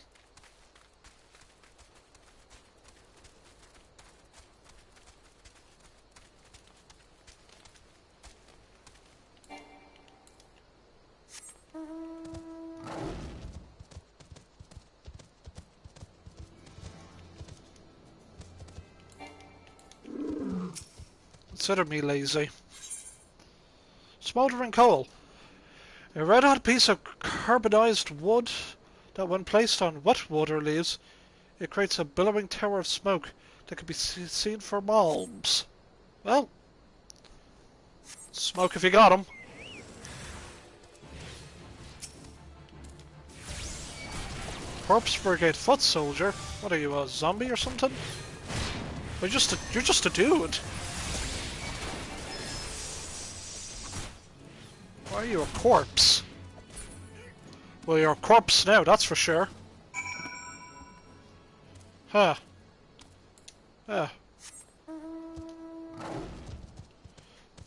Consider me lazy. Smoldering coal. A red-hot piece of carbonized wood that when placed on wet water leaves, it creates a billowing tower of smoke that can be seen for miles. Well, smoke if you got 'em. Corpse Brigade foot soldier? What are you, a zombie or something? You're just a dude. Why are you a corpse? Well, you're a corpse now, that's for sure. Huh. Yeah.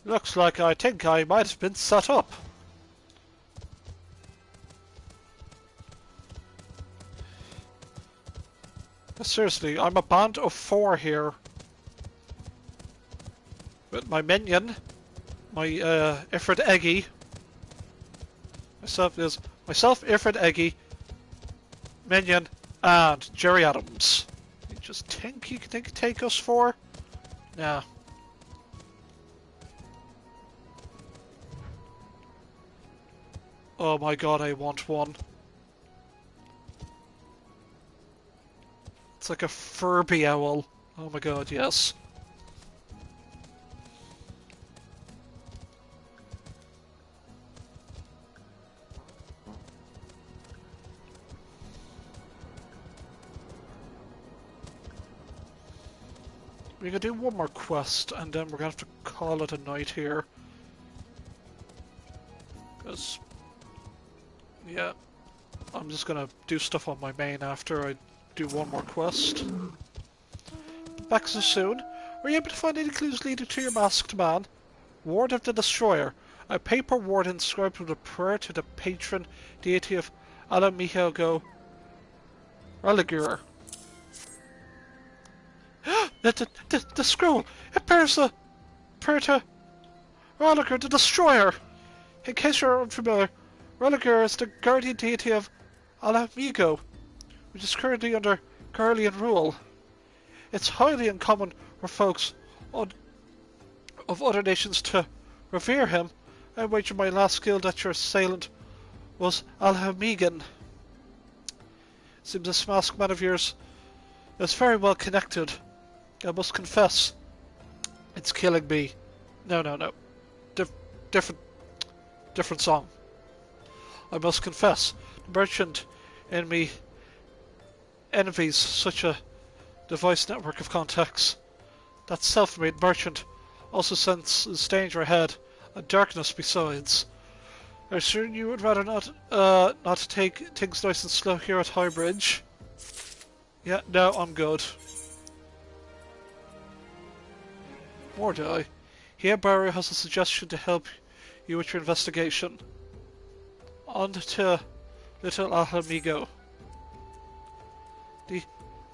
Looks like I think I might have been set up. Seriously, I'm a band of 4 here. With my minion, my Ifrit Eggy. Myself, Ifrit Eggy, minion, and Jerry Adams. You just think you can take us for? Nah. Oh my god, I want one. It's like a Furby owl. Oh my god, yes. We can do one more quest, and then we're gonna have to call it a night here. Because, yeah, I'm just gonna do stuff on my main after I do one more quest. Back so soon. Were you able to find any clues leading to your masked man? Ward of the Destroyer. A paper ward inscribed with a prayer to the patron deity of Alamihigo Religur. The scroll! It bears the prayer to Religur the Destroyer! In case you're unfamiliar, Religur is the guardian deity of Alamigo, which is currently under Garlean rule. It's highly uncommon for folks of other nations to revere him. I wager my last guild that your assailant was Alhamigan. Seems this masked man of yours is very well connected. I must confess, it's killing me. No. Different song. I must confess, the merchant in me envies such a device network of contacts. That self-made merchant also senses danger ahead, and darkness besides. I assume you would rather not take things nice and slow here at Highbridge. Yeah, no, I'm good. Mordai, here Barry has a suggestion to help you with your investigation. On to Little Alhamigo. The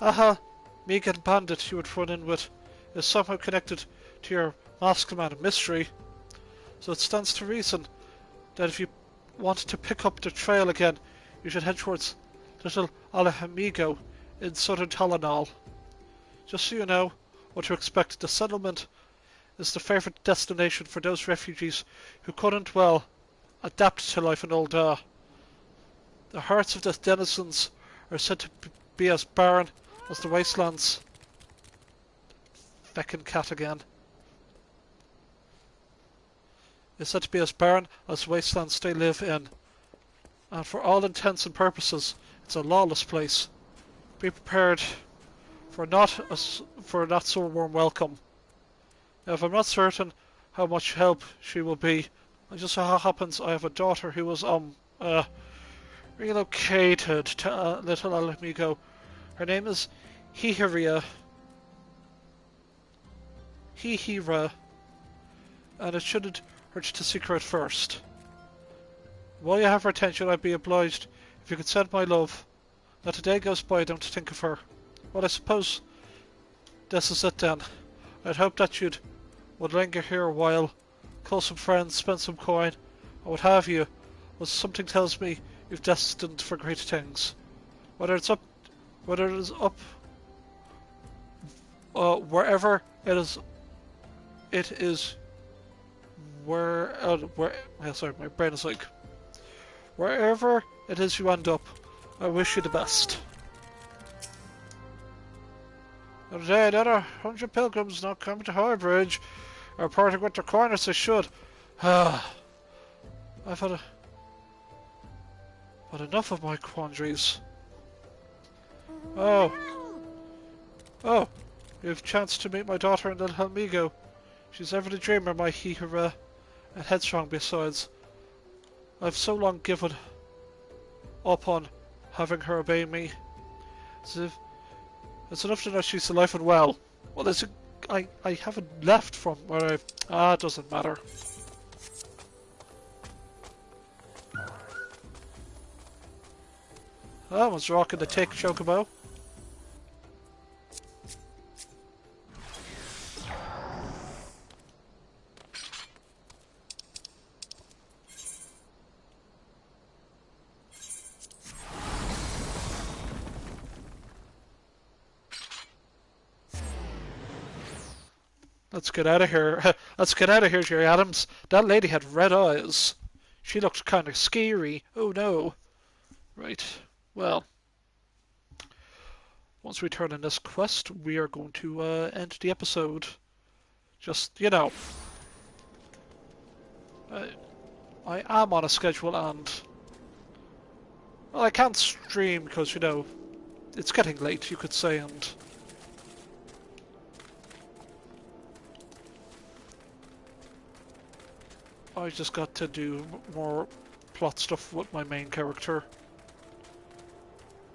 Alhamigan bandit you would run in with is somehow connected to your masked man of mystery, so it stands to reason that if you want to pick up the trail again, you should head towards Little Alhamigo in southern Talonal. Just so you know what to expect, the settlement is the favourite destination for those refugees who couldn't, well, adapt to life in Ul'dah. The hearts of the denizens are said to be as barren as the wastelands. Feckin' cat again. Is said to be as barren as the wastelands they live in. And for all intents and purposes, it's a lawless place. Be prepared for for a not so warm welcome. Now, if I'm not certain how much help she will be, it just so happens I have a daughter who was relocated to Little Alamigo. Her name is Hihira, and it shouldn't hurt to seek her out first. While you have her attention, I'd be obliged if you could send my love. Not a day goes by I don't think of her. Well, I suppose this is it then. I'd hope that you would linger here a while, call some friends, spend some coin, or what have you. Well, something tells me you're destined for great things. Whether it is up, wherever it is, sorry, my brain is like, wherever it is you end up, I wish you the best. Today, another 100 pilgrims now coming to Highbridge are parting with their coin as they should. I've had enough of my quandaries. Oh, you've chanced to meet my daughter in Little Alamigo. She's ever the dreamer, my Hihira, and headstrong besides. I've so long given up on having her obey me. It's enough to know she's alive and well. Well, I haven't left from where it doesn't matter. I was rocking the tick chocobo. Let's get out of here. Let's get out of here, Jerry Adams. That lady had red eyes. She looked kind of scary. Oh no. Right. Well. Once we turn in this quest, we are going to end the episode. Just, you know. I am on a schedule and... Well, I can't stream because, you know, it's getting late, you could say, and... I just got to do more plot stuff with my main character.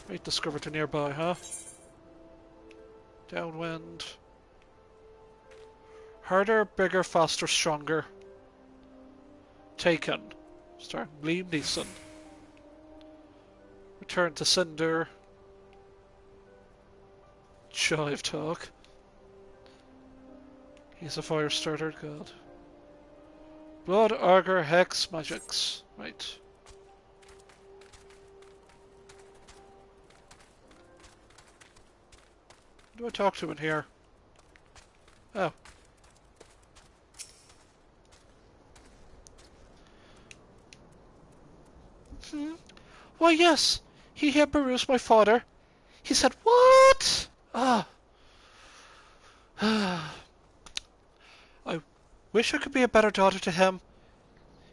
Right, discovered to nearby, huh? Downwind. Harder, bigger, faster, stronger. Taken. Starring Liam Neeson. Return to Cinder. Chive talk. He's a fire starter, god. Blood, Augur, Hex, Magics. Right. Who do I talk to in here? Oh. Why, yes. He here perused my father. He said, what? I wish I could be a better daughter to him.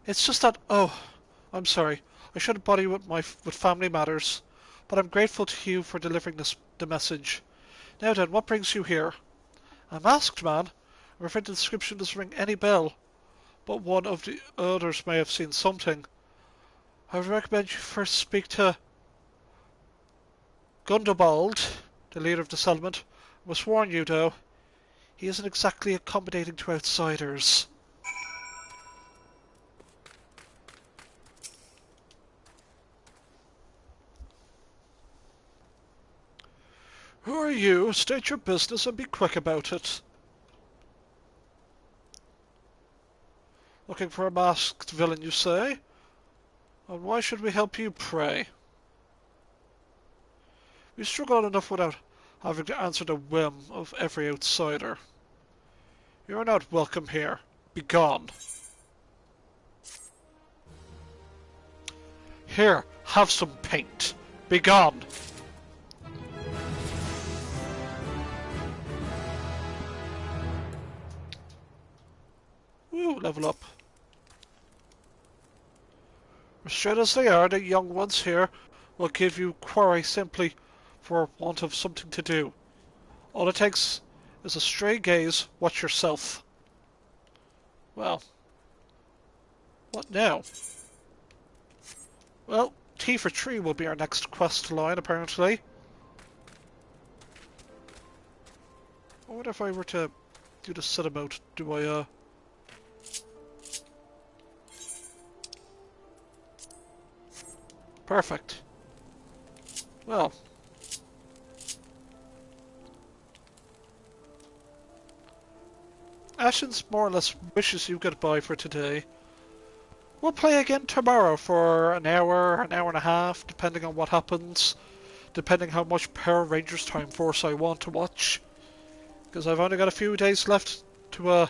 It's just that, I'm sorry. I shouldn't bother you with family matters. But I'm grateful to you for delivering the message. Now then, what brings you here? A masked man? I'm afraid the description doesn't ring any bell. But one of the others may have seen something. I would recommend you first speak to Gundobald, the leader of the settlement. I must warn you, though, he isn't exactly accommodating to outsiders. Who are you? State your business and be quick about it. Looking for a masked villain, you say? And why should we help you, pray? We struggle enough without having to answer the whim of every outsider. You are not welcome here. Be gone. Here, have some paint. Be gone. Woo, level up. Restrained as they are, the young ones here will give you quarry simply for want of something to do. All it takes is a stray gaze. Watch yourself. Well, what now? Well, T for tree will be our next quest line, apparently. What if I were to do the set about? Do I, Perfect. Well. Ashens more or less wishes you goodbye for today. We'll play again tomorrow for an hour and a half, depending on what happens. Depending how much Power Rangers Time Force I want to watch. Because I've only got a few days left to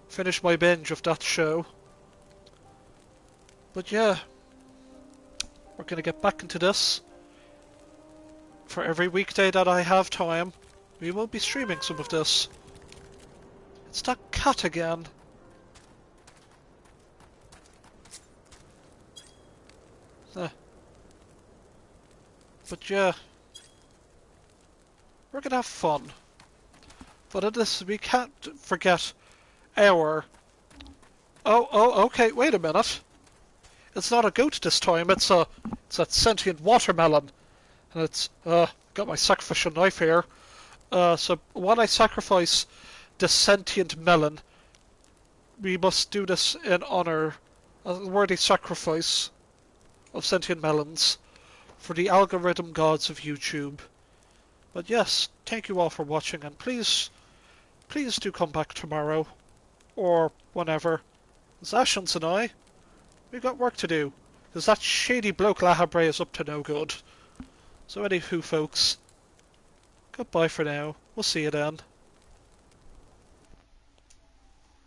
finish my binge of that show. But yeah, we're going to get back into this. For every weekday that I have time, we will be streaming some of this. It's that cat again. But yeah, we're going to have fun. But at this, we can't forget our... Oh, okay, wait a minute. It's not a goat this time, it's that sentient watermelon. And it's, got my sacrificial knife here. So when I sacrifice the sentient melon, we must do this in honor, a worthy sacrifice of sentient melons for the algorithm gods of YouTube. But yes, thank you all for watching, and please do come back tomorrow, or whenever. It's Ashens and I. We've got work to do, because that shady bloke Lahabre is up to no good. So anywho, folks, goodbye for now. We'll see you then.